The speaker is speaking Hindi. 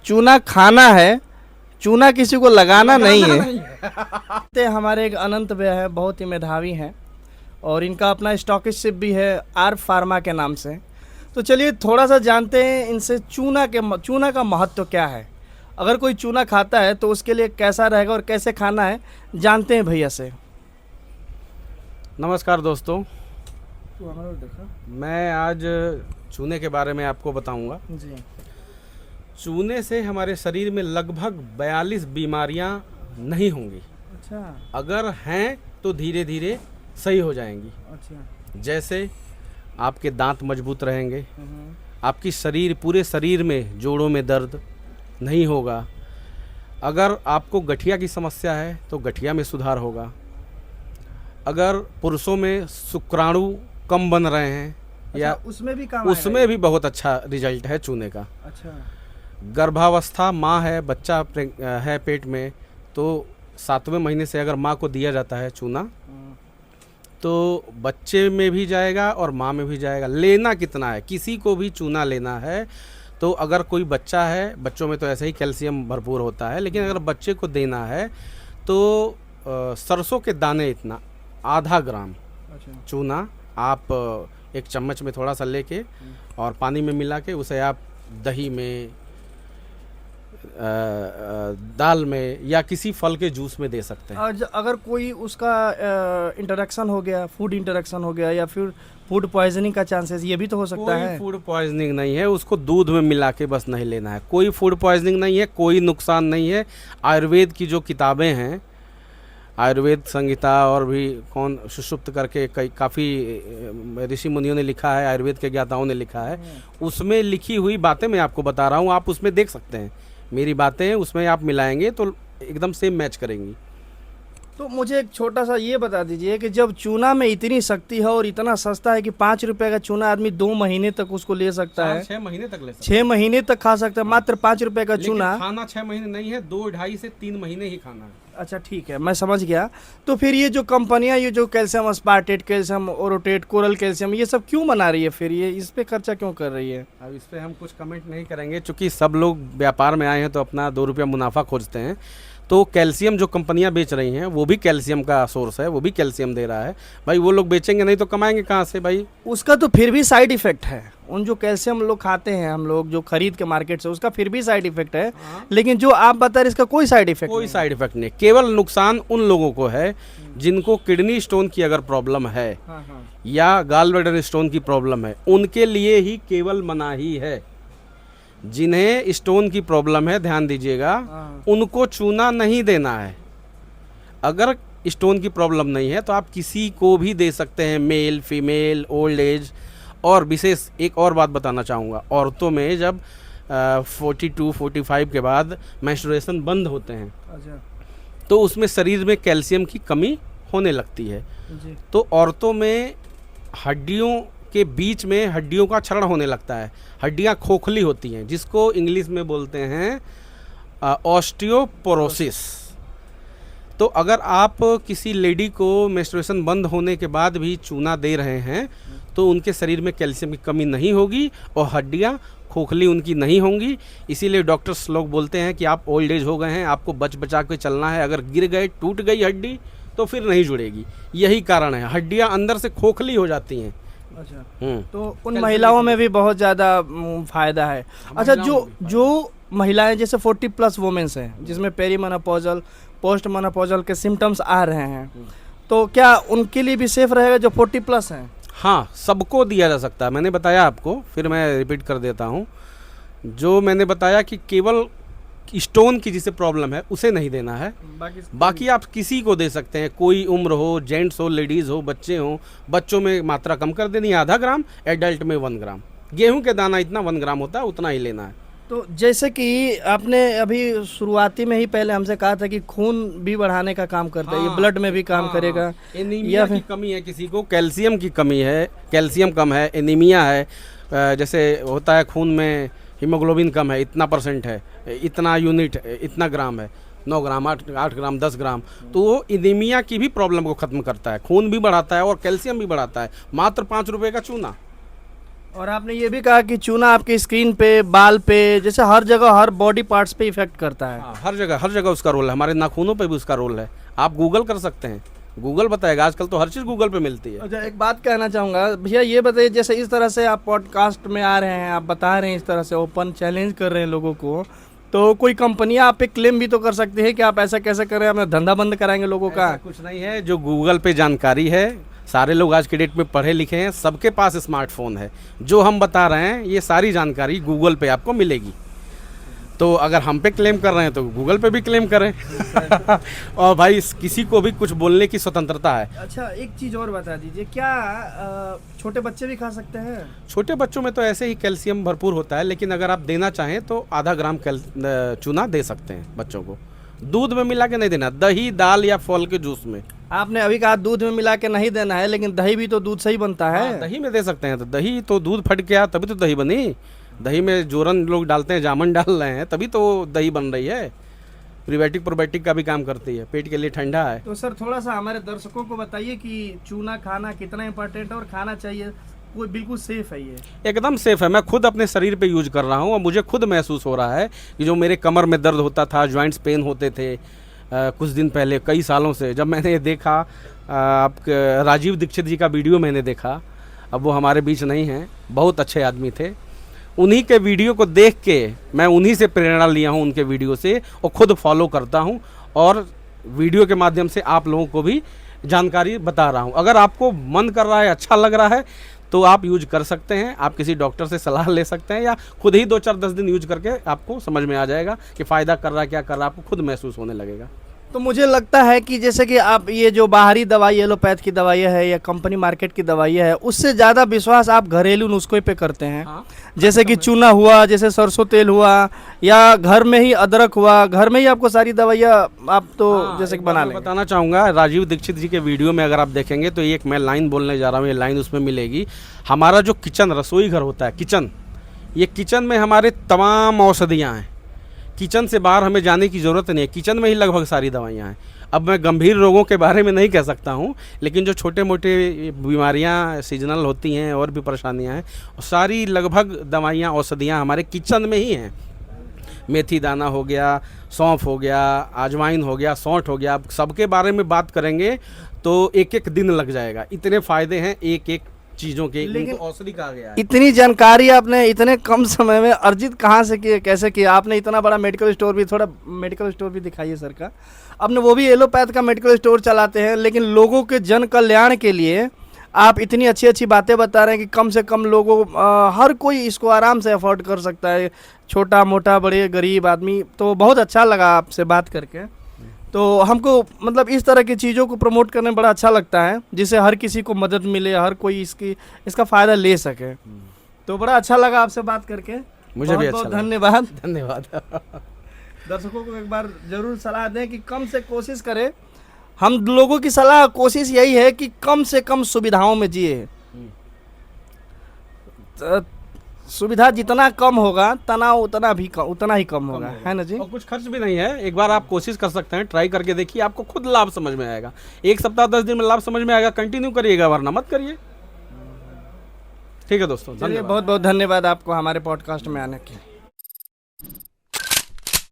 चूना खाना है, चूना किसी को लगाना नहीं है। ते हमारे एक अनंत भैया है, बहुत ही मेधावी हैं और इनका अपना स्टॉकिशशिप भी है आर फार्मा के नाम से। तो चलिए थोड़ा सा जानते हैं इनसे चूना का महत्व क्या है, अगर कोई चूना खाता है तो उसके लिए कैसा रहेगा और कैसे खाना है, जानते हैं भैया से। नमस्कार दोस्तों, मैं आज चूने के बारे में आपको बताऊंगा। जी। चूने से हमारे शरीर में लगभग 42 बीमारियां नहीं होंगी। अच्छा। अगर हैं तो धीरे धीरे सही हो जाएंगी। अच्छा। जैसे आपके दांत मजबूत रहेंगे, आपकी पूरे शरीर में जोड़ों में दर्द नहीं होगा। अगर आपको गठिया की समस्या है तो गठिया में सुधार होगा। अगर पुरुषों में शुक्राणु कम बन रहे हैं या उसमें भी काम उसमें भी बहुत अच्छा रिजल्ट है चूने का। अच्छा। गर्भावस्था माँ है, बच्चा है पेट में, तो 7वें महीने से अगर माँ को दिया जाता है चूना तो बच्चे में भी जाएगा और माँ में भी जाएगा। लेना कितना है, किसी को भी चूना लेना है तो अगर कोई बच्चा है, बच्चों में तो ऐसे ही कैल्शियम भरपूर होता है, लेकिन अगर बच्चे को देना है तो सरसों के दाने इतना आधा ग्राम चूना आप एक चम्मच में थोड़ा सा लेके और पानी में मिला के उसे आप दही में, दाल में या किसी फल के जूस में दे सकते हैं। अगर कोई उसका इंटरेक्शन हो गया, फूड इंटरेक्शन हो गया या फिर फूड पॉइजनिंग का चांसेस, ये भी तो हो सकता है। कोई फूड पॉइजनिंग नहीं है, उसको दूध में मिला के बस नहीं लेना है। कोई फूड पॉइजनिंग नहीं है, कोई नुकसान नहीं है। आयुर्वेद की जो किताबें हैं, आयुर्वेद संहिता और भी कौन सुषुप्त करके काफ़ी ऋषि मुनियों ने लिखा है, आयुर्वेद के ज्ञाताओं ने लिखा है, उसमें लिखी हुई बातें मैं आपको बता रहा हूँ। आप उसमें देख सकते हैं, मेरी बातें उसमें आप मिलाएंगे तो एकदम सेम मैच करेंगी। तो मुझे एक छोटा सा ये बता दीजिए कि जब चूना में इतनी शक्ति है और इतना सस्ता है कि 5 रुपए का चूना आदमी 2 महीने तक उसको ले सकता है, 6 महीने तक ले सकते 6 महीने तक खा सकता है, मात्र 5 रुपए का चूना। खाना 6 महीने नहीं है, 2 ढाई से 3 महीने ही खाना है। अच्छा ठीक है, मैं समझ गया। तो फिर ये जो कंपनियां ये जो calcium अस्पार्टेट, calcium orotate, coral calcium, ये सब क्यों बना रही है, फिर ये इस पे खर्चा क्यों कर रही है? अब इस पे हम कुछ कमेंट नहीं करेंगे, क्योंकि सब लोग व्यापार में आए हैं तो अपना 2 रुपया मुनाफा खोजते हैं। तो कैल्शियम जो कंपनियां बेच रही हैं वो भी कैल्शियम का सोर्स है, वो भी कैल्शियम दे रहा है। भाई वो लोग बेचेंगे नहीं तो कमाएंगे कहाँ से भाई? उसका तो फिर भी साइड इफेक्ट है, उन जो कैल्शियम लोग खाते हैं, हम लोग जो खरीद के मार्केट से, उसका फिर भी साइड इफेक्ट है। लेकिन जो आप बता रहे इसका कोई साइड इफेक्ट कोई साइड इफेक्ट नहीं। केवल नुकसान उन लोगों को है जिनको किडनी स्टोन की अगर प्रॉब्लम है या गाल ब्लैडर स्टोन की प्रॉब्लम है, उनके लिए ही केवल मनाही है। जिन्हें स्टोन की प्रॉब्लम है, ध्यान दीजिएगा, उनको चूना नहीं देना है। अगर स्टोन की प्रॉब्लम नहीं है तो आप किसी को भी दे सकते हैं, मेल फीमेल ओल्ड एज। और विशेष एक और बात बताना चाहूँगा, औरतों में जब 42-45 के बाद मेंस्ट्रुएशन बंद होते हैं तो उसमें शरीर में कैल्शियम की कमी होने लगती है। तो औरतों में हड्डियों के बीच में हड्डियों का क्षरण होने लगता है, हड्डियां खोखली होती हैं, जिसको इंग्लिश में बोलते हैं ऑस्टियोपोरोसिस। तो अगर आप किसी लेडी को मेंस्ट्रुएशन बंद होने के बाद भी चूना दे रहे हैं तो उनके शरीर में कैल्शियम की कमी नहीं होगी और हड्डियां खोखली उनकी नहीं होंगी। इसीलिए डॉक्टर्स लोग बोलते हैं कि आप ओल्ड एज हो गए हैं, आपको बच बचा के चलना है। अगर गिर गए, टूट गई हड्डी तो फिर नहीं जुड़ेगी। यही कारण है, हड्डियां अंदर से खोखली हो जाती हैं। अच्छा। तो उन महिलाओं में भी बहुत ज़्यादा फायदा है। अच्छा, जो महिलाएं जैसे 40+ वुमेन्स हैं जिसमें पेरीमेनोपॉजल, पोस्ट मेनोपॉजल के सिम्टम्स आ रहे हैं, तो क्या उनके लिए भी सेफ रहेगा जो 40+ हैं? हाँ, सबको दिया जा सकता है। मैंने बताया आपको, फिर मैं रिपीट कर देता हूँ, जो मैंने बताया कि केवल स्टोन की जिसे प्रॉब्लम है उसे नहीं देना है, बाकी आप किसी को दे सकते हैं। कोई उम्र हो, जेंट्स हो, लेडीज़ हो, बच्चे हो। बच्चों में मात्रा कम कर देनी है, आधा ग्राम, एडल्ट में 1 ग्राम। गेहूं के दाना इतना 1 ग्राम होता है, उतना ही लेना है। तो जैसे कि आपने अभी शुरुआती में ही पहले हमसे कहा था कि खून भी बढ़ाने का काम करता है, ये ब्लड में भी काम करेगा। एनीमिया की कमी है किसी को, कैल्शियम की कमी है, कैल्शियम कम है, एनीमिया है, जैसे होता है खून में हीमोग्लोबिन कम है, इतना % है, इतना यूनिट, इतना ग्राम है, 9 ग्राम, 8 ग्राम, 10 ग्राम, तो वो एनीमिया की भी प्रॉब्लम को ख़त्म करता है, खून भी बढ़ाता है और कैल्शियम भी बढ़ाता है। मात्र 5 रुपये का चूना। और आपने ये भी कहा कि चूना आपकी स्किन पे, बाल पे, जैसे हर जगह, हर बॉडी पार्ट्स पे इफेक्ट करता है। हाँ, हर जगह उसका रोल है। हमारे नाखूनों पे भी उसका रोल है। आप गूगल कर सकते हैं, गूगल बताएगा। आजकल तो हर चीज़ गूगल पे मिलती है। अच्छा, एक बात कहना चाहूँगा भैया, ये बताइए, जैसे इस तरह से आप पॉडकास्ट में आ रहे हैं, आप बता रहे हैं, इस तरह से ओपन चैलेंज कर रहे हैं लोगों को, तो कोई कंपनियां आप पे क्लेम भी तो कर सकती है कि आप ऐसा कैसे कर रहे हैं, अपना धंधा बंद कराएंगे लोगों का? ऐसा कुछ नहीं है। जो गूगल पे जानकारी है, सारे लोग आज के डेट में पढ़े लिखे हैं, सबके पास स्मार्टफोन है। जो हम बता रहे हैं ये सारी जानकारी गूगल पे आपको मिलेगी। तो अगर हम पे क्लेम कर रहे हैं तो गूगल पे भी क्लेम करें। और भाई किसी को भी कुछ बोलने की स्वतंत्रता है। अच्छा, एक चीज़ और बता दीजिए, क्या छोटे बच्चे भी खा सकते हैं? छोटे बच्चों में तो ऐसे ही कैल्शियम भरपूर होता है, लेकिन अगर आप देना चाहें तो आधा ग्राम चूना दे सकते हैं बच्चों को। दूध में मिला के नहीं देना, दही, दाल या फल के जूस में। आपने अभी कहा दूध में मिला के नहीं देना है, लेकिन दही भी तो दूध से ही बनता है। हाँ, दही में दे सकते हैं। तो दही तो दूध फट गया तभी तो दही बनी। दही में जोरन लोग डालते हैं, जामुन डाल रहे हैं, तभी तो दही बन रही है। प्रीबायोटिक प्रोबायोटिक का भी काम करती है, पेट के लिए ठंडा है। तो सर थोड़ा सा हमारे दर्शकों को बताइए कि चूना खाना कितना इम्पोर्टेंट है और खाना चाहिए, कोई बिल्कुल सेफ है ये? एकदम सेफ है। मैं खुद अपने शरीर पे यूज कर रहा हूँ और मुझे खुद महसूस हो रहा है कि जो मेरे कमर में दर्द होता था, जॉइंट्स पेन होते थे कुछ दिन पहले, कई सालों से, जब मैंने देखा आपके राजीव दीक्षित जी का वीडियो मैंने देखा, अब वो हमारे बीच नहीं हैं, बहुत अच्छे आदमी थे। उन्हीं के वीडियो को देख के मैं उन्हीं से प्रेरणा लिया हूँ, उनके वीडियो से, और खुद फॉलो करता हूँ और वीडियो के माध्यम से आप लोगों को भी जानकारी बता रहा हूँ। अगर आपको मन कर रहा है, अच्छा लग रहा है, तो आप यूज कर सकते हैं। आप किसी डॉक्टर से सलाह ले सकते हैं या खुद ही 2-4-10 दिन यूज करके आपको समझ में आ जाएगा कि फ़ायदा कर रहा है, क्या कर रहा है, आपको खुद महसूस होने लगेगा। तो मुझे लगता है कि जैसे कि आप ये जो बाहरी दवाई, एलोपैथ की दवाई है या कंपनी मार्केट की दवाई है, उससे ज़्यादा विश्वास आप घरेलू नुस्खे पे करते हैं। हाँ। जैसे कि चूना हुआ, जैसे सरसों तेल हुआ, या घर में ही अदरक हुआ, घर में ही आपको सारी दवाइयाँ आप तो जैसे कि बना लेंगे। बताना चाहूँगा, राजीव दीक्षित जी के वीडियो में अगर आप देखेंगे तो एक मैं लाइन बोलने जा रहा हूँ, ये लाइन उसमें मिलेगी। हमारा जो किचन, रसोई घर होता है, किचन, ये किचन में हमारे तमाम औषधियाँ हैं। किचन से बाहर हमें जाने की ज़रूरत नहीं है, किचन में ही लगभग सारी दवाइयाँ हैं। अब मैं गंभीर रोगों के बारे में नहीं कह सकता हूँ, लेकिन जो छोटे मोटे बीमारियाँ सीजनल होती हैं और भी परेशानियाँ हैं, सारी लगभग दवाइयाँ, औषधियाँ हमारे किचन में ही हैं। मेथी दाना हो गया, सौंफ हो गया, अजवाइन हो गया, सौंठ हो गया। अब सबके बारे में बात करेंगे तो एक एक दिन लग जाएगा, इतने फ़ायदे हैं एक एक चीज़ों के। लेकिन औषधि कहा गया है। इतनी जानकारी आपने इतने कम समय में अर्जित कहाँ से की, कैसे किया आपने? इतना बड़ा मेडिकल स्टोर भी, थोड़ा मेडिकल स्टोर भी दिखाइए सर का। आपने वो भी एलोपैथ का मेडिकल स्टोर चलाते हैं, लेकिन लोगों के जन कल्याण के लिए आप इतनी अच्छी अच्छी बातें बता रहे हैं कि कम से कम लोगों, हर कोई इसको आराम से अफोर्ड कर सकता है, छोटा मोटा, बड़े, गरीब आदमी। तो बहुत अच्छा लगा आपसे बात करके। तो हमको मतलब इस तरह की चीज़ों को प्रमोट करने में बड़ा अच्छा लगता है, जिससे हर किसी को मदद मिले, हर कोई इसका फ़ायदा ले सके। तो बड़ा अच्छा लगा आपसे बात करके। मुझे भी अच्छा बहुत लगा। धन्यवाद। धन्यवाद। दर्शकों को एक बार ज़रूर सलाह दें कि कम से कोशिश करें। हम लोगों की सलाह, कोशिश यही है कि कम से कम सुविधाओं में जिए। सुविधा जितना कम होगा, तनाव उतना ही कम होगा, है ना जी? और कुछ खर्च भी नहीं है। एक बार आप कोशिश कर सकते हैं, ट्राई करके देखिए, आपको खुद लाभ समझ में आएगा। 1 सप्ताह 10 दिन में लाभ समझ में आएगा। कंटिन्यू करिएगा, वरना मत करिए। ठीक है दोस्तों, चलिए, बहुत बहुत धन्यवाद आपको हमारे पॉडकास्ट में आने के लिए।